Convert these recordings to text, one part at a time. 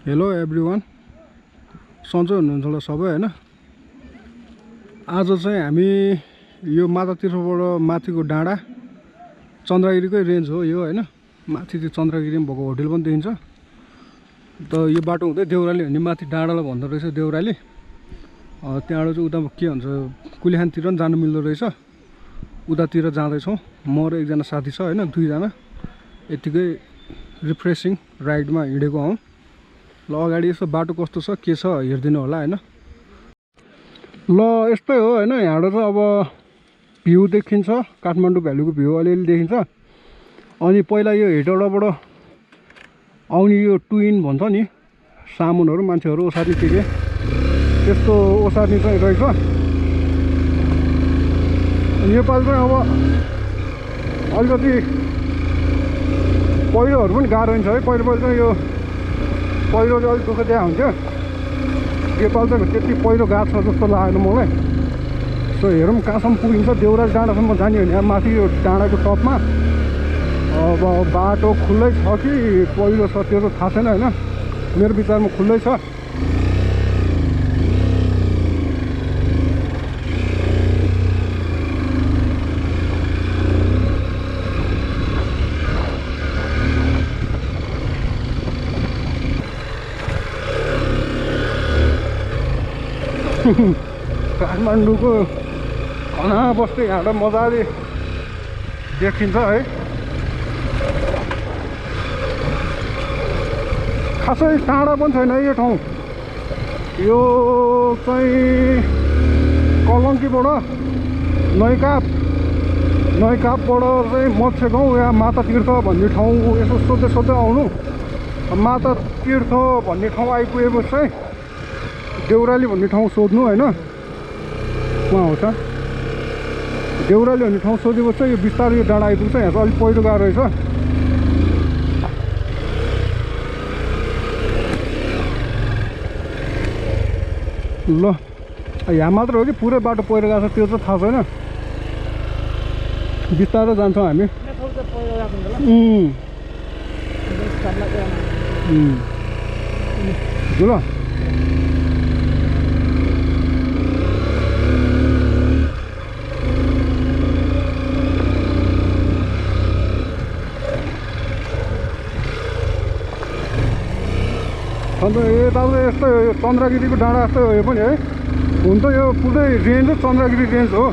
Hello everyone, सन्चै हुनुहुन्छ होला सबै हैन। आज चाहिँ हामी यो माथितिरबाट माथिको डाँडा चन्द्रगिरीकै रेन्ज हो यो हैन। माथि त्यो चन्द्रगिरीमा भएको होटल पनि देखिन्छ। त यो बाटो हुँदै देउराली भन्ने माथि डाँडालाई भन्दो रहेछ देउराली। त्यहाँबाट चाहिँ उता के भन्छ कुलेखानतिर पनि जानु मिल्दो रहेछ। उतातिर जाँदैछौँ म र एकजना साथी छ हैन, दुईजना। यतिकै रिफ्रेसिङ राइडमा हिँडेको हौँ। ल अगाडि यसो बाटो कस्तो छ के छ हेरिदिनु होला हैन। ल यस्तै हो हैन। यहाँबाट चाहिँ अब भ्यू देखिन्छ, काठमाडौँ भ्यालीको भ्यू अलिअलि देखिन्छ। अनि पहिला यो हेटौडाबाट आउने यो ट्विन भन्छ नि, सामुनहरू मान्छेहरू ओसार्ने के त्यस्तो ओसार्ने चाहिँ रहेछ। नेपाल चाहिँ अब अलिकति पहिरोहरू पनि गाह्रो हुन्छ है। पहिलो चाहिँ यो पहिरोले अलिक दुःख दिएको हुन्थ्यो। नेपाल चाहिँ त्यति पहिरो गएको छ जस्तो लागेन मलाई। सो हेरौँ कहाँसम्म पुगिन्छ। देउराली डाँडासम्म जाने हो भने माथि यो डाँडाको टपमा अब बाटो खुल्लै छ कि पहिरो छ त्यो त थाहा छैन होइन। मेरो विचारमा खुल्लै छ। काठमाडौँको घना बस्ती यहाँबाट मजाले देखिन्छ है। खासै टाढा पनि छैन यो ठाउँ। यो चाहिँ कलङ्कीबाट नैकापबाट चाहिँ मत्स्य गाउँ या माता तीर्थ भन्ने ठाउँ यसो सोध्दै सोध्दै आउनु। माता तीर्थ भन्ने ठाउँ आइपुगेपछि चाहिँ देउराली भन्ने ठाउँ सोध्नु होइन। उहाँ हो त देउराली भन्ने ठाउँ सोधेपछि चाहिँ यो बिस्तारै यो डाँडा आइपुग्छ। यहाँ चाहिँ अलिक पहिरो गएको रहेछ। ल यहाँ मात्र हो कि पुरै बाटो पहिरो गएको छ त्यो चाहिँ थाहा छैन। बिस्तारै जान्छौँ हामी। ल अन्त यता चाहिँ यस्तै हो। यो चन्द्रगिरीको डाँडा जस्तै हो यो पनि है। हुन त यो पुरै रेन्ज चन्द्रगिरी रेन्ज हो।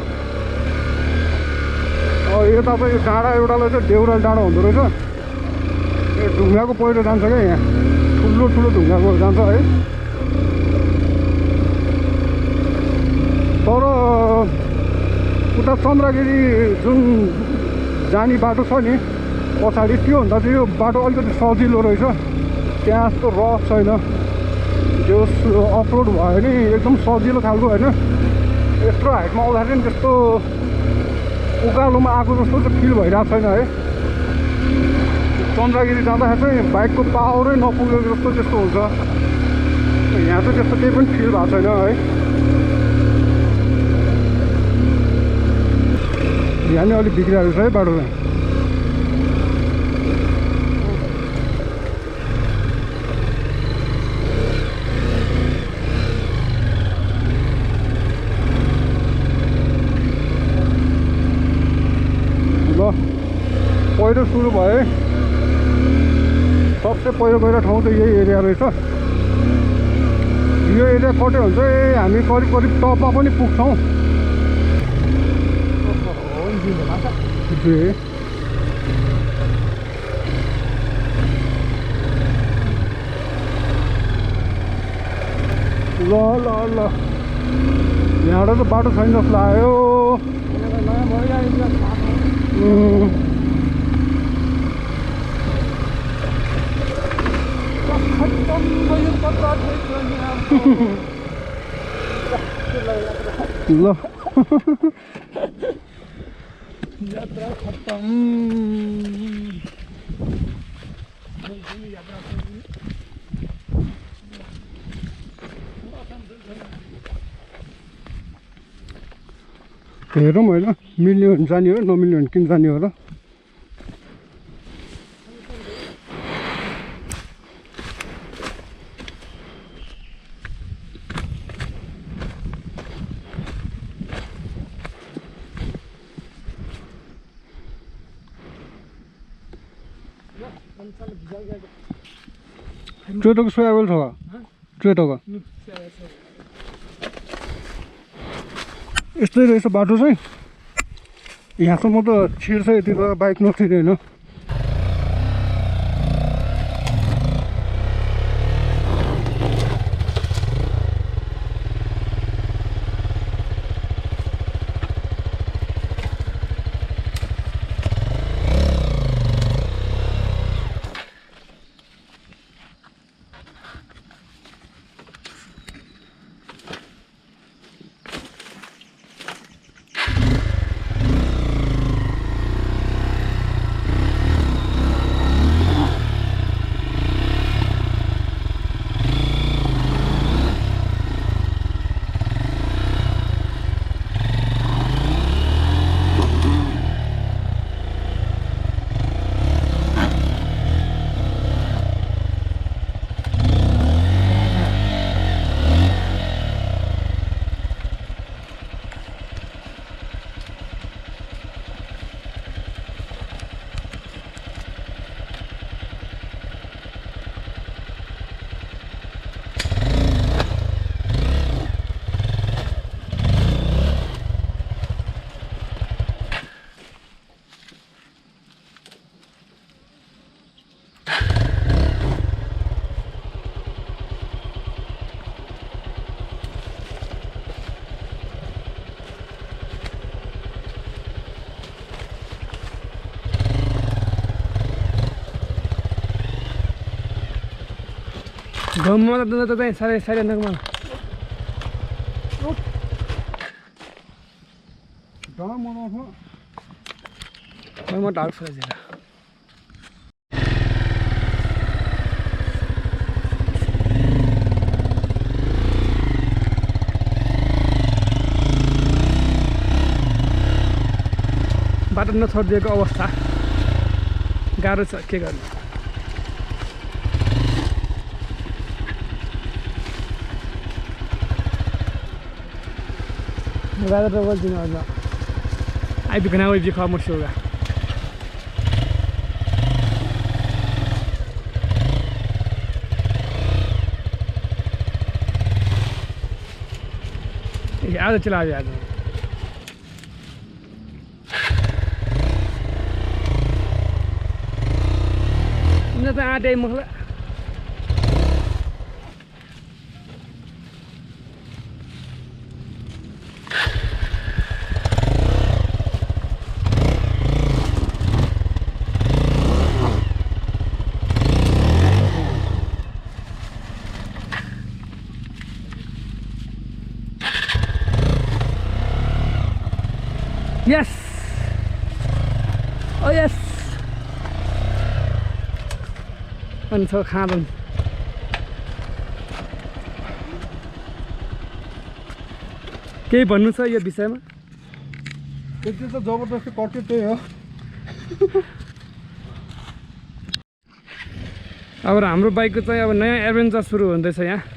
यता चाहिँ यो डाँडा एउटालाई चाहिँ देउराली डाँडा हुँदो रहेछ। यो ढुङ्गाको पहिरो जान्छ क्या यहाँ। ठुलो ठुलो ढुङ्गाको जान्छ है। तर उता चन्द्रगिरी जुन जाने बाटो छ नि पछाडि, त्योभन्दा चाहिँ यो बाटो अलिकति सजिलो रहेछ। त्यहाँ जस्तो रफ छैन। त्यो अफरोड भयो भने एकदम सजिलो खालको होइन। यत्रो हाइटमा आउँदाखेरि पनि त्यस्तो उकालोमा आएको जस्तो चाहिँ फिल भइरहेको छैन है। चन्द्रगिरी जाँदाखेरि चाहिँ बाइकको पावरै नपुगेको जस्तो त्यस्तो हुन्छ। यहाँ चाहिँ त्यस्तो केही पनि फिल भएको छैन है। यहाँ नै अलिक बिग्रिरहेको छ है बाटो चाहिँ। पहिरो सुरु भयो। सबसे पहिलो गएर ठाउँ चाहिँ यही एरिया रहेछ। यो एरिया कट्यो भने चाहिँ हामी करिब करिब टपमा पनि पुग्छौँ। ल ल ल यहाँबाट त बाटो छैन जस्तो लाग्यो। ल यात्रा खत्म। हेरौँ होइन, मिल्यो भने जाने हो, नमिल्यो भने किन जाने हो र। चोटोको सोयाबेल छ चोटोको यस्तै रहेछ बाटो चाहिँ यहाँसम्म त छिर्छ यति त bike नछिर्दैन Gomma da da sare sare nagma. डाँडा मनाउँछ म डार्क फ्राइज हेर बाटो नछोडिदिएको अवस्था गाह्रो छ के गर्नु गाह्रो त बोल्दिनँ अझ आइपुग्न होय बिखा मुर्सोगा ये आज चला गया आज न त आटे मखला Yes! Oh yes! अनि छ खाँदैन केही भन्नु छ यो विषयमा त्यति त जबरजस्ती कट्यो त्यही हो अब हाम्रो बाइकको चाहिँ अब नयाँ एडभेन्चर सुरु हुँदैछ यहाँ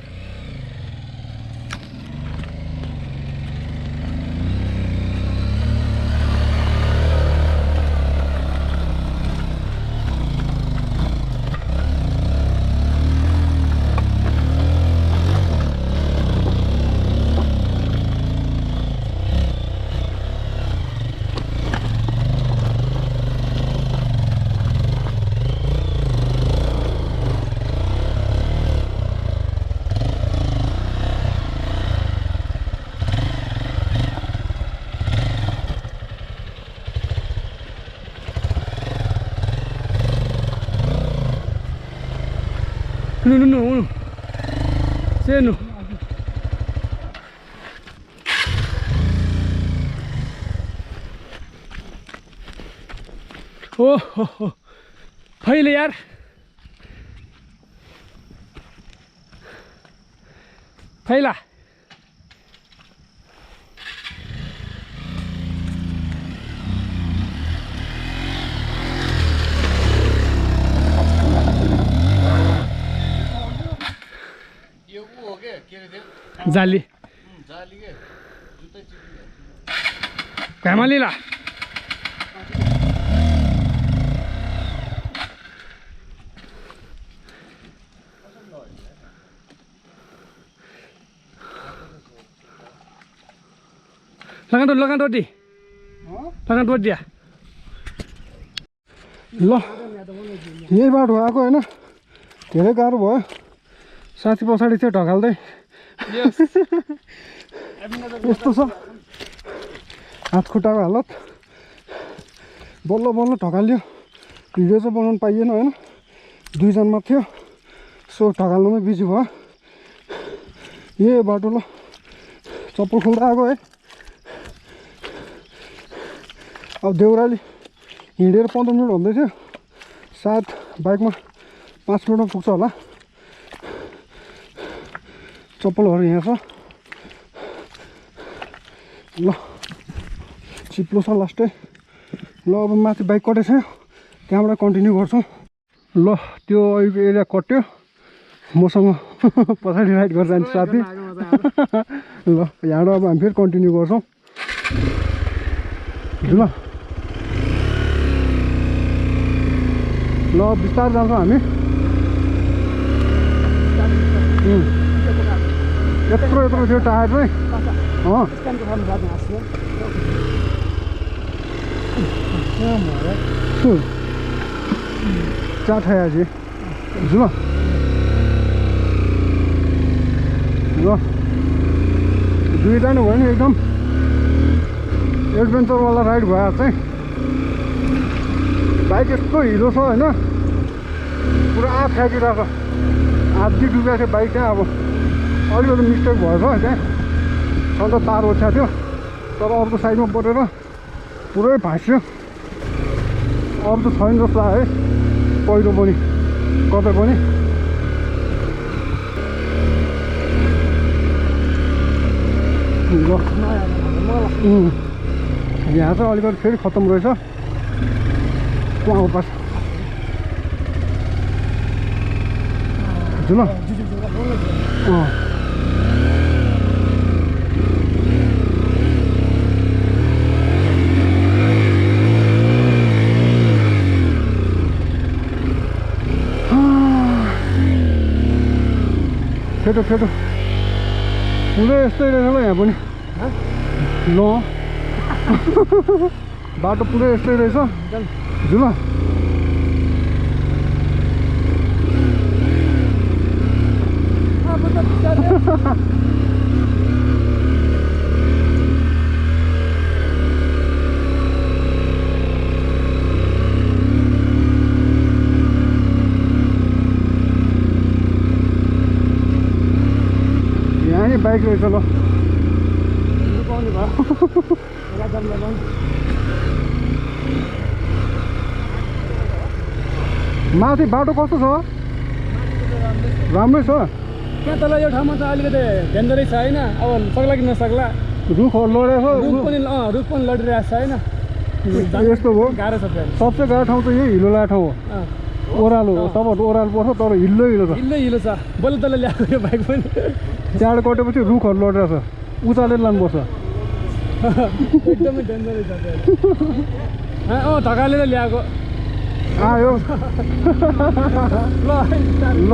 No. Say no. Oh, file यार फाइला जाली लगान रोटी दिया ल यही बाटो आएको होइन धेरै गाह्रो भयो साथी पछाडि थियो ढकाल्दै यस्तो छ हात खुट्टाको हालत बल्ल बल्ल ढकाल्यो भिडियो चाहिँ बनाउनु पाइएन होइन 2 जनमा थियो सो ढकाल्नुमै बिजी भयो यही बाटो ल चप्पल खोल्दा आएको है अब देउराली हिँडेर 15 मिनट हुँदै थियो सायद बाइकमा 5 मिनटमा पुग्छ होला चप्पलहरू यहाँ छ ल चिप्लो छ लास्टै ल अब माथि बाइक कटेछ त्यहाँबाट कन्टिन्यू गर्छौँ ल त्यो अहिलेको एरिया कट्यो मसँग पछाडि राइड गरेर जान्छ साथी ल यहाँबाट अब हामी फेरि कन्टिन्यू गर्छौँ ल ल बिस्तारै जान्छौँ हामी यत्रो थियो टायर चाहिँ चा ठयाजी ल दुईटा नै भयो नि एकदम एडभेन्चरवाला राइड भयो चाहिँ बाइक यस्तो हिरो छ होइन पुरा फ्याँकिरहेको छ आधी डुबेको थियो बाइक चाहिँ अब अलिकति मिस्टेक भएछ त्यहाँ अन्त तार ओछ्याएको थियो तर अर्को साइडमा परेर पुरै भाँच्यो अरू त छैन जस्तो लाग्यो है पहिरो पनि कतै पनि यहाँ चाहिँ अलिकति फेरि खत्तम रहेछ पास ल फेटो पुरै यस्तै रहेछ ल यहाँ पनि ल बाटो पुरै यस्तै रहेछ जुल यहाँ नि बाइक रहेछ ल माथि बाटो कस्तो छ राम्रै छ त्यहाँ तल यो ठाउँमा त अलिकति ध्यान रहेछ होइन अब सक्ला कि नसक्ला रुखहरू लडेको रुख पनि लडिरहेको छ होइन यस्तो भयो गाह्रो छ फेरि सबसे गाह्रो ठाउँ चाहिँ यही हिलो लागेको ठाउँ हो ओह्रालो हो सबभन्दा ओह्रालो पर्छ तर हिलो छ हिलो छ बल्ल तल ल्याएको यो बाइक पनि त्यहाँबाट कटेपछि रुखहरू लडेर छ उचालेर लानुपर्छ एकदमै डेन्जरै छ ढकालेर ल्याएको आयो ल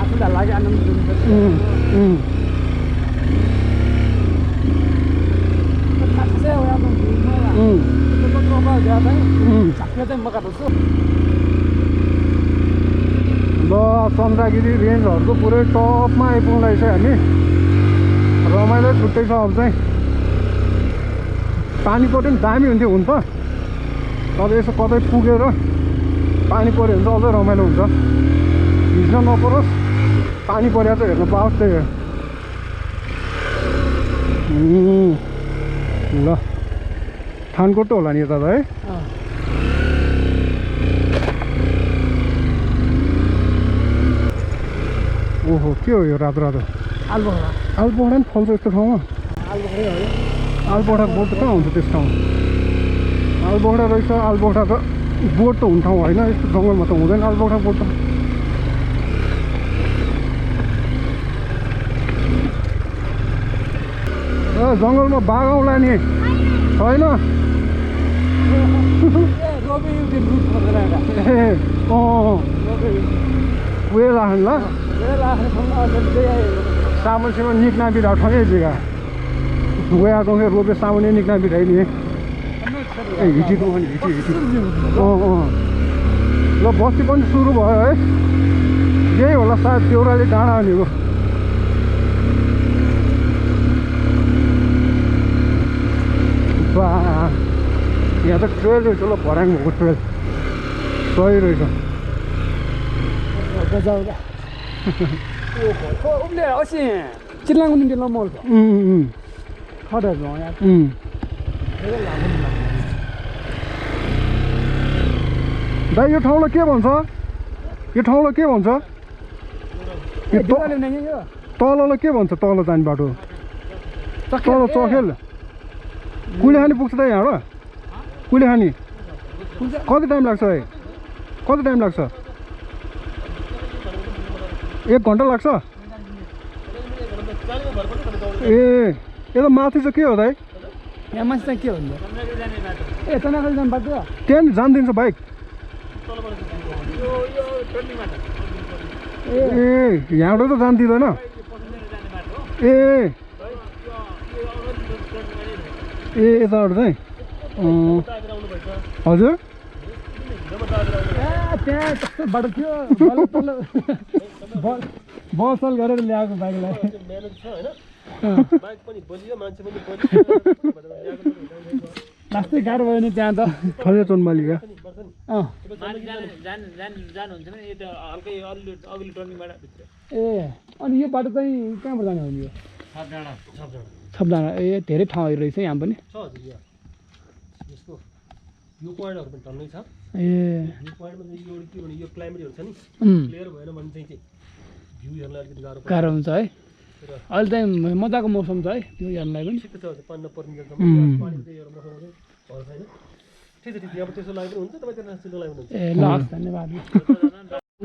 आफूलाई लागि आनन्द दिनुपर्छ ल चन्द्रगिरी रेन्जहरूको पुरै टपमा आइपुग्नु रहेछ हामी रमाइलो छुट्टै छ अब चाहिँ पानी पऱ्यो नि दामी हुन्थ्यो हुन त तर यसो कतै पुगेर पानी पऱ्यो भने चाहिँ अझै रमाइलो हुन्छ भिज्न नपरोस् पानी परेर चाहिँ हेर्नु पाओस् त्यही हो ल थानकोट होला नि यता त है ओहो के हो यो रातो रातो आलुबोडा नि फल्छ यस्तो ठाउँमा आलुबोडाको बोट त कहाँ हुन्छ त्यस ठाउँमा आलुबोडा रहेछ आलुबोडाको बोट त हुने ठाउँ होइन यस्तो जङ्गलमा त हुँदैन आलुबोडाको बोट त जङ्गलमा बाघ आउला नि छैन रोबी युटिन रुट खोजेर ए उयो राख्नु ल सामान से निकना भी ठगे जगह वे आ तो रोबे सामने निकना भी रही नहीं ए हिटी को पनि हिटी ल बस्ती पनि सुरु भयो है यही होला सायद देउराली डाँडा भनेको बा यहाँ त ट्रेल रहेछ ल भर्याङ भएको ट्रेल सही रहेछ उसले अस्ति चिल्लाङको निम्ति लम्बल खटेर यहाँ दाइ यो ठाउँलाई के भन्छ यो ठाउँलाई के भन्छ तललाई के भन्छ तल जाने बाटो तल चखेल कुलेखानी पुग्छ त यहाँबाट कुलेखानी कति टाइम लाग्छ है कति टाइम लाग्छ 1 घन्टा लाग्छ ए यता माथि चाहिँ के हो दाइ यहाँ माथि चाहिँ के हुन्छ ए तनाखली जानु बाटो त्यहाँ नि जानिदिन्छ बाइक ए यहाँबाट त जान्दिँदैन ए ए यताबाट चाहिँ हजुर त्यहाँ कस्तो बाटो थियो बसल गरेर ल्याएको बाइकलाई लास्टै गाह्रो भयो नि त्यहाँ त फले चोनमालिका ए अनि यो बाटो चाहिँ कहाँबाट जाने हो नि यो छपडाँडा ए धेरै ठाउँहरू रहेछ यहाँ पनि यो पोइन्टहरु पनि टन्नै छ ए यो पोइन्टमा चाहिँ यो के भने यो क्लाइमेटहरु छ नि क्लियर भएन भने चाहिँ भ्यू हेर्नलाई अलिकति गाह्रो हुन्छ है अहिले चाहिँ मजाको मौसम छ है त्यो हेर्नलाई पनि ठिक छ पानी नपर्नेसम्म पानी चाहिँ एउटा मौसम भर छैन ठिक छ यहाँ त्यसो लागि पनि हुन्छ तपाईँ त्यहाँ चिल्लो लागि पनि हुन्छ ए ल धन्यवाद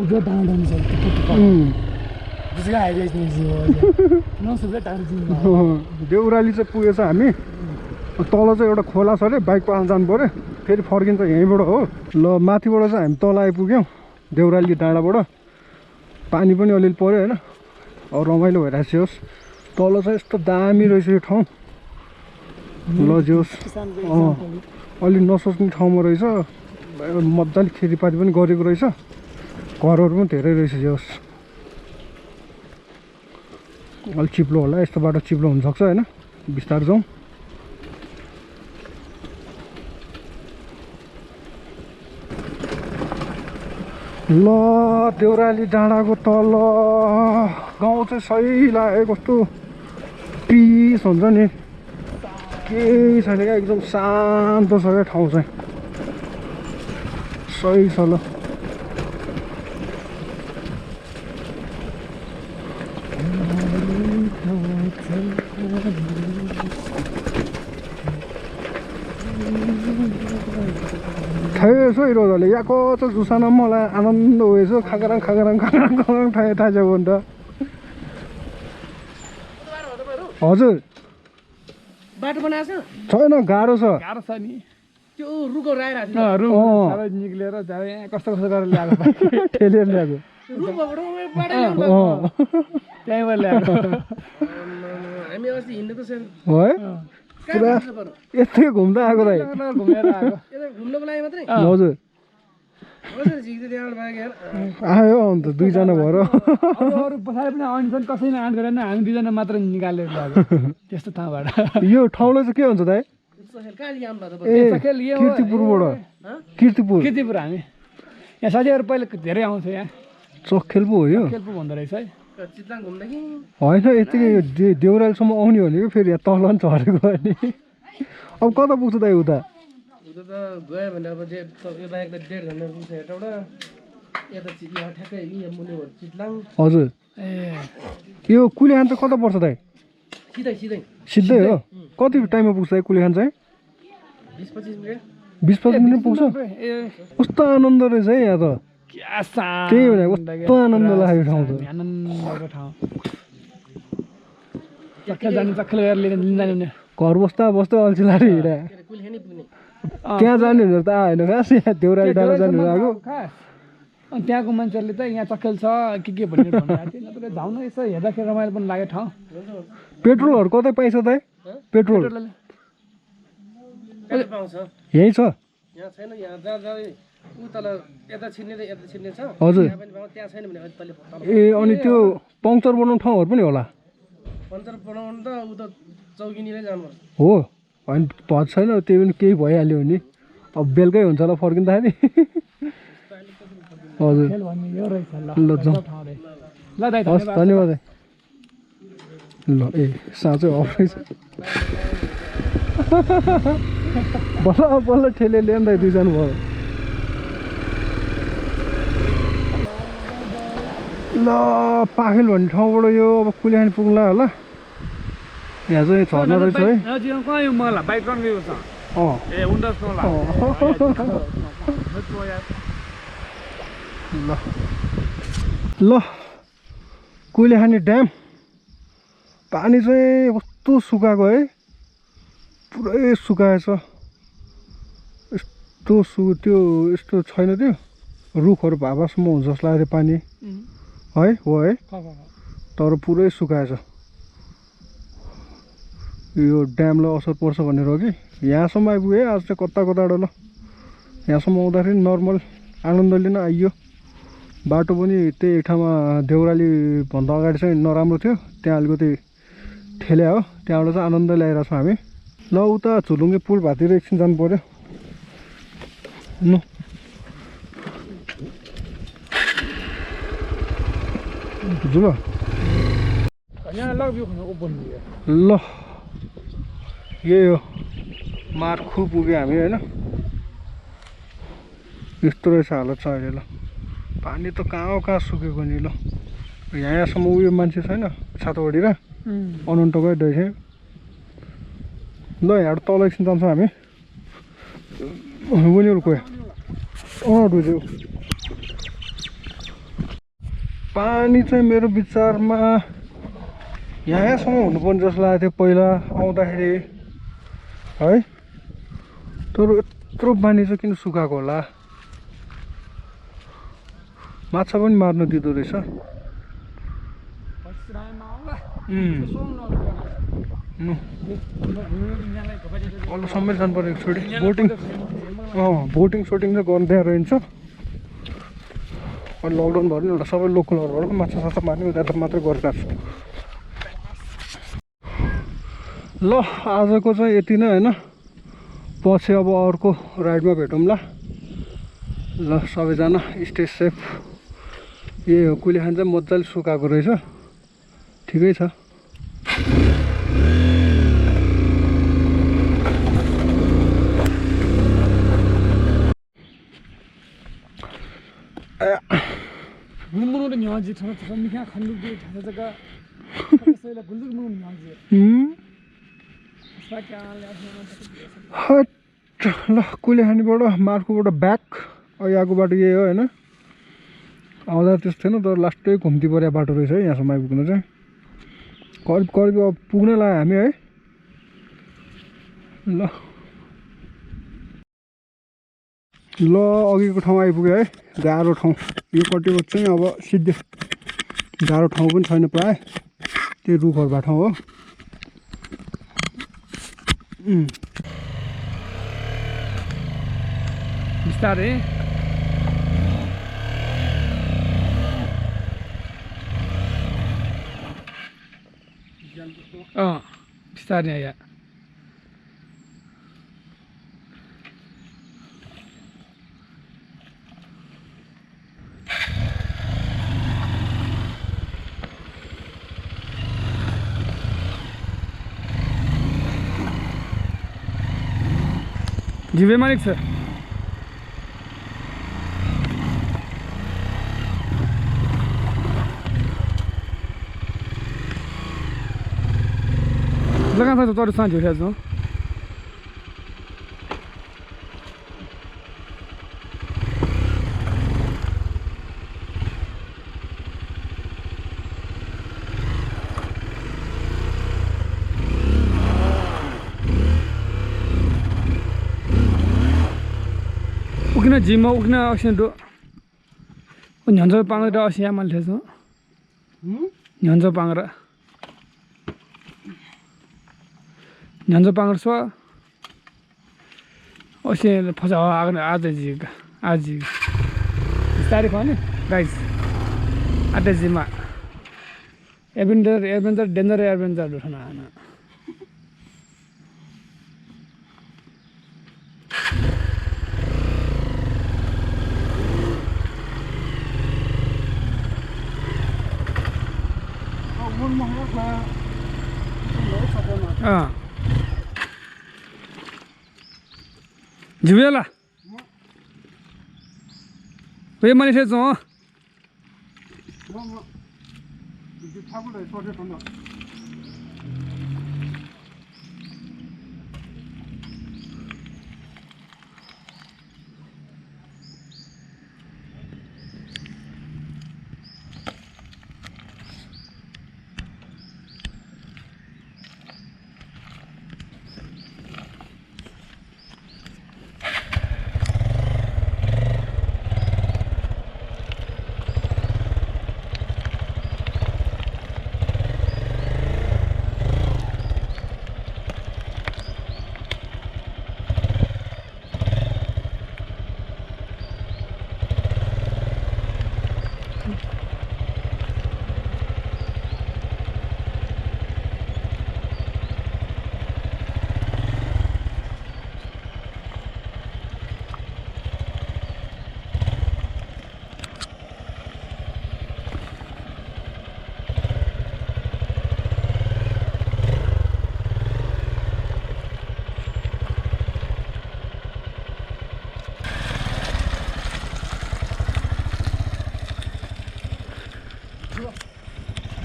उजो डाँडा छ देउराली चाहिँ पुगेछ हामी तल चाहिँ एउटा खोला छ अरे बाइक पाल्न जानु पऱ्यो फेरि फर्किन्छ यहीँबाट हो ल माथिबाट चाहिँ हामी तल आइपुग्यौँ देउराली डाँडाबाट पानी पनि अलिअलि पऱ्यो होइन अब रमाइलो भइरहेको छ होस् तल चाहिँ यस्तो दामी रहेछ यो ठाउँ ल जोस् अलि नसोच्ने ठाउँमा रहेछ मजाले खेतीपाती पनि गरेको रहेछ घरहरू पनि धेरै रहेछ जोस् अलि चिप्लो होला यस्तो बाटो चिप्लो हुनसक्छ होइन बिस्तार जाउँ ल देउराली डाँडाको तल गाउँ चाहिँ सही लाग्यो कस्तो पिस हुन्छ नि केही छैन क्या एकदम शान्त छ क्या ठाउँ चाहिँ सही छ ल ठेसो इरोजले याको त जुसाना मलाई आनन्द होएछ खागराङ खागराङ खागराङ खागराङ ठाए थाहा छ भने त हजुर बाटो बनाएको छ छैन गाह्रो छ गाह्रो छ नि त्यो रुखहरु आइरहेको रुख सबै निक्लेर कस्तो कस्तो गरेर ल्याएको ठेलेर ल्याएको त्यहीँबाट ल्याएको हामी अस्ति हिँडेको छैन है पुरा यस्तै घुम्दा आएको दाइ घुमेर आएको घुम्नको लागि मात्रै हजुर आयो अन्त 2 जना भएर अरू पछाडि पनि आउँछन् कसैले आँट गरेन हामी 2 जना मात्र निकालेर ल्याएको त्यस्तो ठाउँबाट यो ठाउँलाई चाहिँ के हुन्छ दाइ ए किर्तिपुरबाट किर्तिपुर हामी यहाँ साथीहरू पहिला धेरै आउँछ यहाँ चोखेल पो हो यो खेल्पु भन्दो रहेछ है होइन यतिकै देउरालीसम्म आउने भनेको फेरि यहाँ तल पनि झरेको अनि अब कता पुग्छ दाइ उता गयो भने अब यो बाहेक त 1.5 घन्टा पुग्छ यताबाट यता यहाँ ठ्याक्कै यहाँ मुनि चितलाङ हजुर ए यो कुलेखान चाहिँ कता पर्छ दाइ सिधै सिधै सिधै हो कति टाइममा पुग्छ दाइ कुलेखान चाहिँ 20-25 मिनेट 20-25 मिनेट पुग्छ कस्तो आनन्द रहेछ है यहाँ त त्यही भने कस्तो आनन्द लाग्यो ठाउँ त आनन्दको ठाउँ चक्कर जाने चक्कर लिएर लिन जाने घर बस्दा बस्दा अल्छी लाग्यो हिँडा कुलेखानी पुग्ने त्यहाँ जाने भनेर त आएन खास यहाँ देउराली डाँडा जाने आएको खास अनि त्यहाँको मान्छेहरूले त यहाँ चक्केल छ के भनेर भनिरहेको थियो नत्र जाउँ न यसो हेर्दाखेरि रमाइलो पनि लाग्यो ठाउँ पेट्रोलहरू कतै पाइन्छ त पेट्रोल कहिले पाउँछ यहीँ छ यहाँ छैन यहाँ जहाँ जहाँ उ तल यता छिन्ने र यता छिन्ने छ हजुर यहाँ पनि पाउँछ त्यहाँ छैन भने तल ए अनि त्यो पङ्क्चर बनाउने ठाउँहरू पनि होला पञ्चर बनाउनु त उ त चौकिनीरै जानुपर्छ हो होइन भन्छ छैन त्यही पनि केही भइहाल्यो भने अब बेलुकै हुन्छ होला फर्किँदाखेरि हजुर खेल भन्ने यो रहेछ ल जाउँ ठाउँ रहेछ ल दाइ हस् धन्यवाद ल ए साँच्चै अफ रहेछ बल्ल बल्ल ठेले ल्याउँदा दुईजना भयो ल पाखेल भन्ने ठाउँबाट यो अब कुलिहानी पुग्ला होला यहाँ चाहिँ झर्ना रहेछ है कहाँ यो मलाई बाइक रन्गेको छ अँ ए उन्डस नला ल ल कुलेखानी ड्याम पानी चाहिँ कस्तो सुकाएको है पुरै सुकाएछ यस्तो त्यो यस्तो छैन त्यो रुखहरू भाभासम्म हुन्छ जस्तो लाग्यो पानी है हो है तर पुरै सुकाएछ यो ड्यामलाई असर पर्छ भनेर हो कि यहाँसम्म आइपुग्यो है आज चाहिँ कता कताबाट ल यहाँसम्म आउँदाखेरि नर्मल आनन्द लिन आइयो बाटो पनि त्यही ठाउँमा देउराली भन्दा अगाडि चाहिँ नराम्रो थियो त्यहाँ अलिकति ठेल्या हो त्यहाँबाट चाहिँ आनन्द ल्याइरहेको छौँ हामी ल उता झुलुङ्गे पुल भातिर एकछिन जानु पर्यो जुल ल यही हो मार्खु पुग्यो हामी होइन यस्तो रहेछ हालत छ अहिले ल पानी त कहाँ सुकेको नि ल यहाँसम्म उयो मान्छे छैन छातोडी र अनन्त गयो रहेछ ल यहाँबाट तल एकछिन जान्छौँ हामी उनीहरू गयो बुझ्यो पानी चाहिँ मेरो विचारमा यहाँसम्म हुनुपर्ने जस्तो लागेको थियो पहिला आउँदाखेरि है तर यत्रो पानी चाहिँ किन सुकाएको होला माछा पनि मार्न दिँदो रहेछ अल्लोसम्म जानु पर्यो एकचोटि बोटिङ सोटिङ चाहिँ गर्नु त्यहाँ रहन्छ अनि लकडाउन भयो नि एउटा सबै लोकलहरूबाट माछा साछा मार्ने उता मात्रै गरिरहेको छु ल आजको चाहिँ यति नै होइन पछि अब अर्को राइडमा भेटौँला ल सबैजना स्टे सेफ यही हो कुलेखान चाहिँ मजाले सुकाएको रहेछ ठिकै छ ल कुलेखानीबाट मार्कुबाट ब्याक यहाँको बाटो यही हो होइन आउँदा त्यस्तो थिएन तर लास्टै घुम्ती परेको बाटो रहेछ है यहाँसम्म आइपुग्नु चाहिँ करिब करिब अब पुग्नै लाग्यो हामी है ल अघिको ठाउँ आइपुग्यो है गाह्रो ठाउँ यो पट्टिको चाहिँ अब सिधै गाह्रो ठाउँ पनि छैन प्रायः त्यही रुखहरू भएको ठाउँ हो बिस्तारै बिस्तारै यहाँ जिबे मालिक छ जग्गा छ तर साँझ उठेको छ 우기나 지마 우기나 어신도 년저 빵으로 어시야만 해서 년저 빵으로 년저 빵으로 써 어시 포자 아드지 아지 स्टार्ट खाने गाइस आटे जिमा एडवेंचर डेंजर एडवेंचर उठाना आना जिवेला 왜 많이 했어? 이제 타블렛 소리 건너.